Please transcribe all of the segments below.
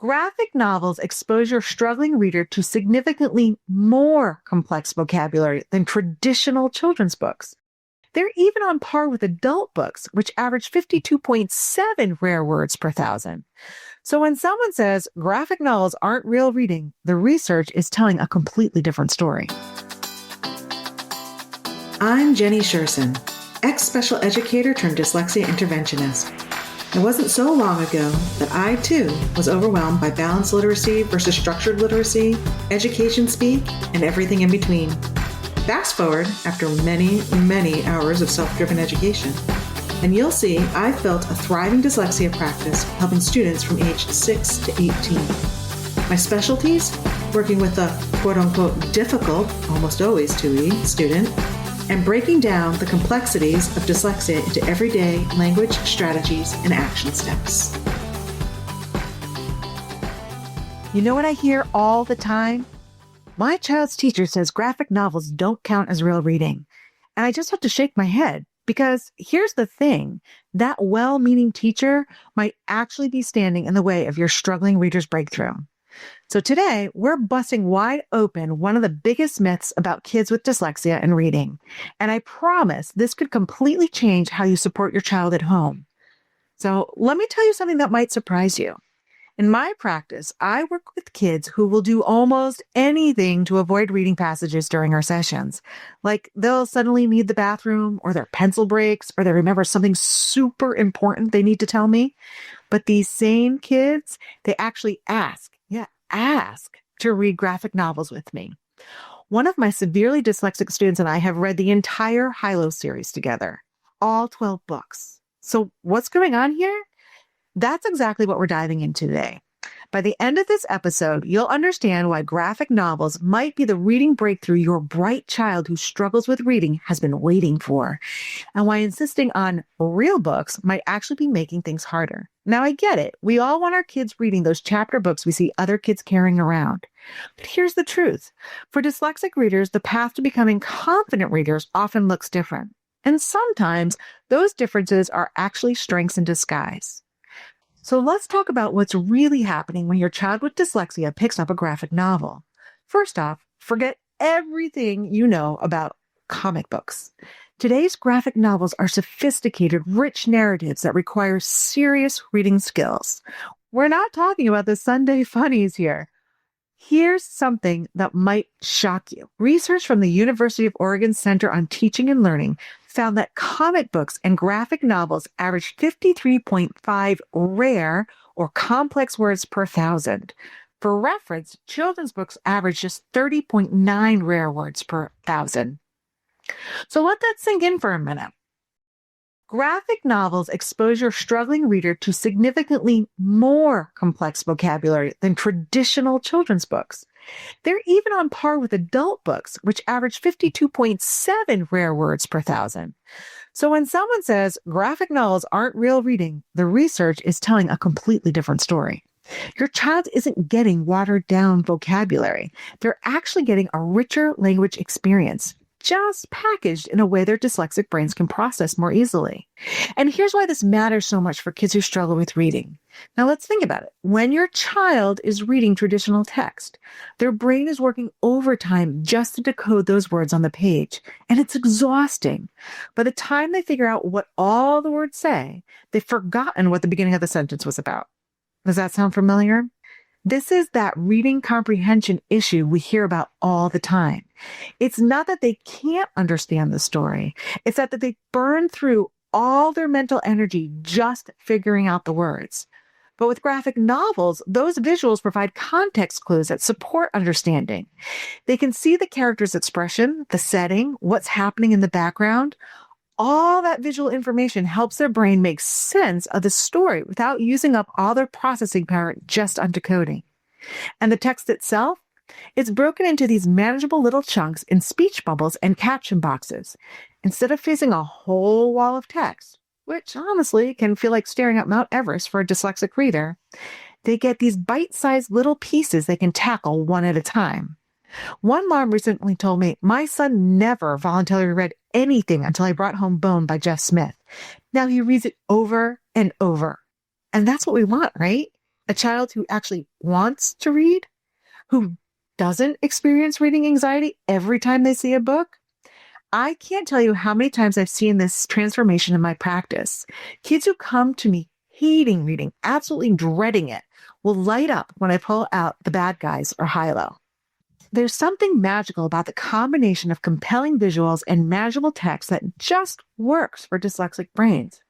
Graphic novels expose your struggling reader to significantly more complex vocabulary than traditional children's books. They're even on par with adult books, which average 52.7 rare words per thousand. So when someone says graphic novels aren't real reading, the research is telling a completely different story. I'm Jenny Scherson, ex-special educator turned dyslexia interventionist. It wasn't so long ago that I, too, was overwhelmed by balanced literacy versus structured literacy, education speak, and everything in between. Fast forward after many, many hours of self-driven education, and you'll see I've built a thriving dyslexia practice helping students from age 6 to 18. My specialties? Working with a quote-unquote difficult, almost always 2E, student, and breaking down the complexities of dyslexia into everyday language strategies and action steps. You know what I hear all the time? My child's teacher says graphic novels don't count as real reading. And I just have to shake my head because here's the thing. That well-meaning teacher might actually be standing in the way of your struggling reader's breakthrough. So today, we're busting wide open one of the biggest myths about kids with dyslexia and reading. And I promise this could completely change how you support your child at home. So let me tell you something that might surprise you. In my practice, I work with kids who will do almost anything to avoid reading passages during our sessions. Like they'll suddenly need the bathroom, or their pencil breaks, or they remember something super important they need to tell me. But these same kids, they actually ask to read graphic novels with me. One of my severely dyslexic students and I have read the entire Hilo series together, all 12 books. So what's going on here? That's exactly what we're diving into today. By the end of this episode, you'll understand why graphic novels might be the reading breakthrough your bright child who struggles with reading has been waiting for, and why insisting on real books might actually be making things harder. Now, I get it. We all want our kids reading those chapter books we see other kids carrying around. But here's the truth. For dyslexic readers, the path to becoming confident readers often looks different. And sometimes those differences are actually strengths in disguise. So let's talk about what's really happening when your child with dyslexia picks up a graphic novel. First off, forget everything you know about comic books. Today's graphic novels are sophisticated, rich narratives that require serious reading skills. We're not talking about the Sunday funnies here. Here's something that might shock you. Research from the University of Oregon Center on Teaching and Learning found that comic books and graphic novels average 53.5 rare or complex words per thousand. For reference, children's books average just 30.9 rare words per thousand. So let that sink in for a minute. Graphic novels expose your struggling reader to significantly more complex vocabulary than traditional children's books. They're even on par with adult books, which average 52.7 rare words per thousand. So when someone says graphic novels aren't real reading, the research is telling a completely different story. Your child isn't getting watered down vocabulary. They're actually getting a richer language experience, just packaged in a way their dyslexic brains can process more easily. And here's why this matters so much for kids who struggle with reading. Now let's think about it. When your child is reading traditional text, their brain is working overtime just to decode those words on the page, and it's exhausting. By the time they figure out what all the words say, they've forgotten what the beginning of the sentence was about. Does that sound familiar? This is that reading comprehension issue we hear about all the time. It's not that they can't understand the story. It's that they burn through all their mental energy just figuring out the words. But with graphic novels, those visuals provide context clues that support understanding. They can see the character's expression, the setting, what's happening in the background. All that visual information helps their brain make sense of the story without using up all their processing power just on decoding. And the text itself, it's broken into these manageable little chunks in speech bubbles and caption boxes. Instead of facing a whole wall of text, which honestly can feel like staring at Mount Everest for a dyslexic reader, they get these bite-sized little pieces they can tackle one at a time. One mom recently told me, my son never voluntarily read anything until I brought home Bone by Jeff Smith. Now he reads it over and over. And that's what we want, right? a child who actually wants to read, who doesn't experience reading anxiety every time they see a book. I can't tell you how many times I've seen this transformation in my practice. Kids who come to me hating reading, absolutely dreading it, will light up when I pull out The Bad Guys or Hilo. There's something magical about the combination of compelling visuals and manageable text that just works for dyslexic brains.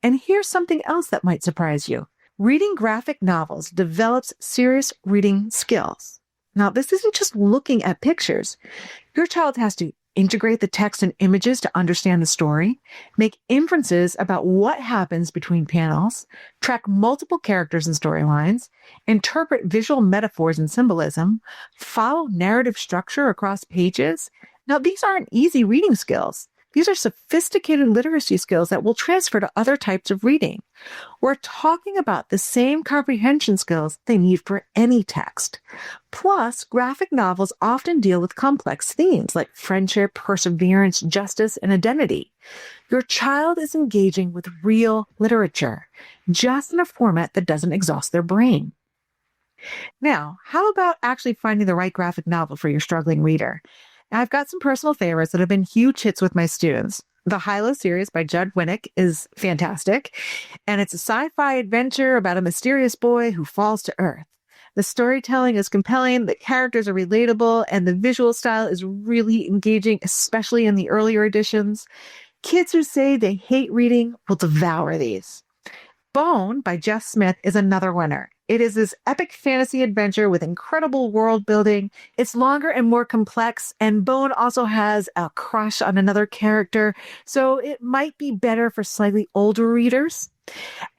And here's something else that might surprise you. Reading graphic novels develops serious reading skills. Now, this isn't just looking at pictures. Your child has to integrate the text and images to understand the story, make inferences about what happens between panels, track multiple characters and storylines, interpret visual metaphors and symbolism, follow narrative structure across pages. Now, these aren't easy reading skills. These are sophisticated literacy skills that will transfer to other types of reading. We're talking about the same comprehension skills they need for any text. Plus, graphic novels often deal with complex themes like friendship, perseverance, justice, and identity. Your child is engaging with real literature, just in a format that doesn't exhaust their brain. Now, how about actually finding the right graphic novel for your struggling reader? I've got some personal favorites that have been huge hits with my students. The Hilo series by Judd Winnick is fantastic, and it's a sci-fi adventure about a mysterious boy who falls to Earth. The storytelling is compelling, the characters are relatable, and the visual style is really engaging, especially in the earlier editions. Kids who say they hate reading will devour these. Bone by Jeff Smith is another winner. It is this epic fantasy adventure with incredible world building. It's longer and more complex, and Bone also has a crush on another character, so it might be better for slightly older readers.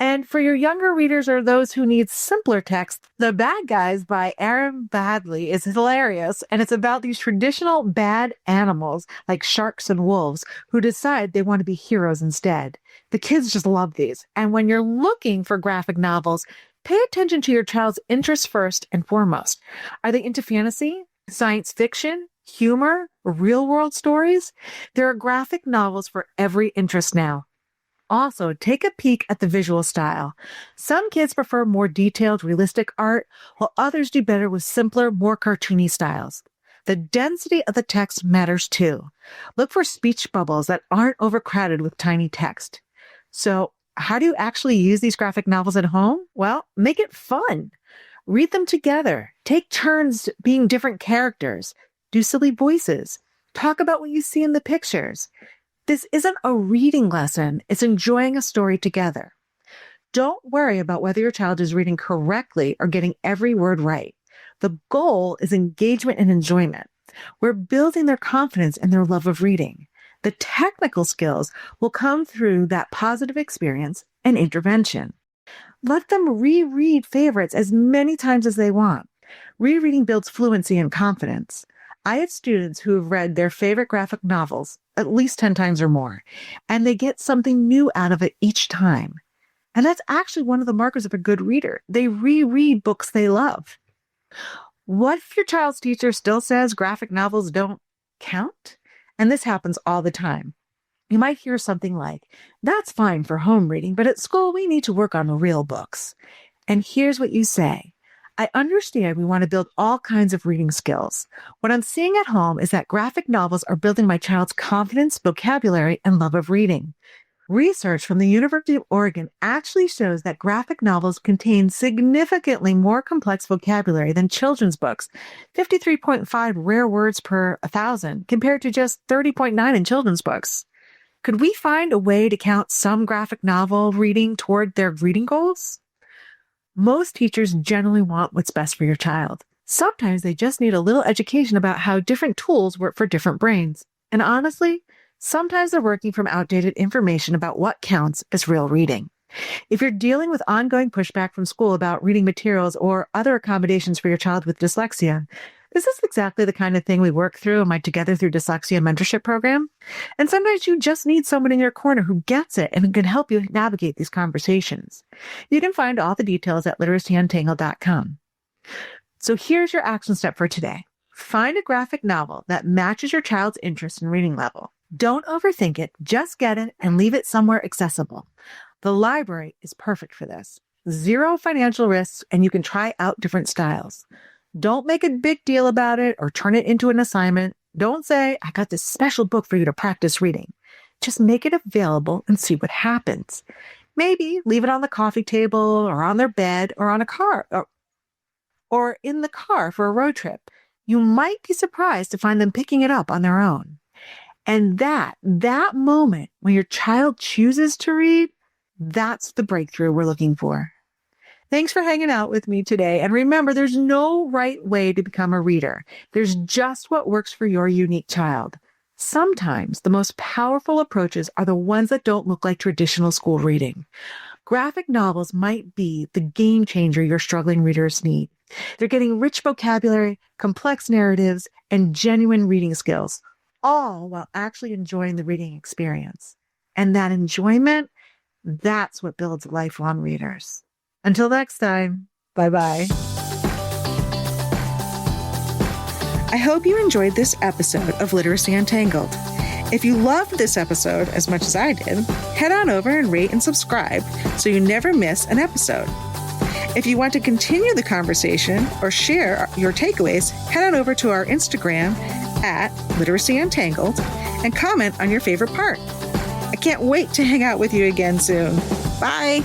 And for your younger readers or those who need simpler text, The Bad Guys by Aaron Badley is hilarious, and it's about these traditional bad animals like sharks and wolves who decide they want to be heroes instead. The kids just love these. And when you're looking for graphic novels, pay attention to your child's interests first and foremost. Are they into fantasy, science fiction, humor, real-world stories? There are graphic novels for every interest now. Also, take a peek at the visual style. Some kids prefer more detailed, realistic art, while others do better with simpler, more cartoony styles. The density of the text matters too. Look for speech bubbles that aren't overcrowded with tiny text. So, how do you actually use these graphic novels at home? Well, make it fun. Read them together. Take turns being different characters. Do silly voices. Talk about what you see in the pictures. This isn't a reading lesson. It's enjoying a story together. Don't worry about whether your child is reading correctly or getting every word right. The goal is engagement and enjoyment. We're building their confidence and their love of reading. The technical skills will come through that positive experience and intervention. Let them reread favorites as many times as they want. Rereading builds fluency and confidence. I have students who have read their favorite graphic novels at least 10 times or more, and they get something new out of it each time. And that's actually one of the markers of a good reader. They reread books they love. What if your child's teacher still says graphic novels don't count? And this happens all the time. You might hear something like, that's fine for home reading, but at school we need to work on real books. And here's what you say. I understand we want to build all kinds of reading skills. What I'm seeing at home is that graphic novels are building my child's confidence, vocabulary, and love of reading. Research from the University of Oregon actually shows that graphic novels contain significantly more complex vocabulary than children's books, 53.5 rare words per 1,000, compared to just 30.9 in children's books. Could we find a way to count some graphic novel reading toward their reading goals? Most teachers generally want what's best for your child. Sometimes they just need a little education about how different tools work for different brains. And honestly, sometimes they're working from outdated information about what counts as real reading. If you're dealing with ongoing pushback from school about reading materials or other accommodations for your child with dyslexia, this is exactly the kind of thing we work through in my Together Through Dyslexia mentorship program. And sometimes you just need someone in your corner who gets it and can help you navigate these conversations. You can find all the details at literacyuntangled.com. So here's your action step for today. Find a graphic novel that matches your child's interest and reading level. Don't overthink it, just get it and leave it somewhere accessible. The library is perfect for this. zero financial risks, and you can try out different styles. Don't make a big deal about it or turn it into an assignment. Don't say, I got this special book for you to practice reading. Just make it available and see what happens. Maybe leave it on the coffee table or on their bed or on a car or in the car for a road trip. You might be surprised to find them picking it up on their own. And that moment when your child chooses to read, that's the breakthrough we're looking for. Thanks for hanging out with me today. And remember, there's no right way to become a reader. There's just what works for your unique child. Sometimes the most powerful approaches are the ones that don't look like traditional school reading. Graphic novels might be the game changer your struggling readers need. They're getting rich vocabulary, complex narratives, and genuine reading skills, all while actually enjoying the reading experience. And that enjoyment, that's what builds lifelong readers. Until next time, bye-bye. I hope you enjoyed this episode of Literacy Untangled. If you loved this episode as much as I did, head on over and rate and subscribe so you never miss an episode. If you want to continue the conversation or share your takeaways, head on over to our Instagram at Literacy Untangled and comment on your favorite part. I can't wait to hang out with you again soon. Bye!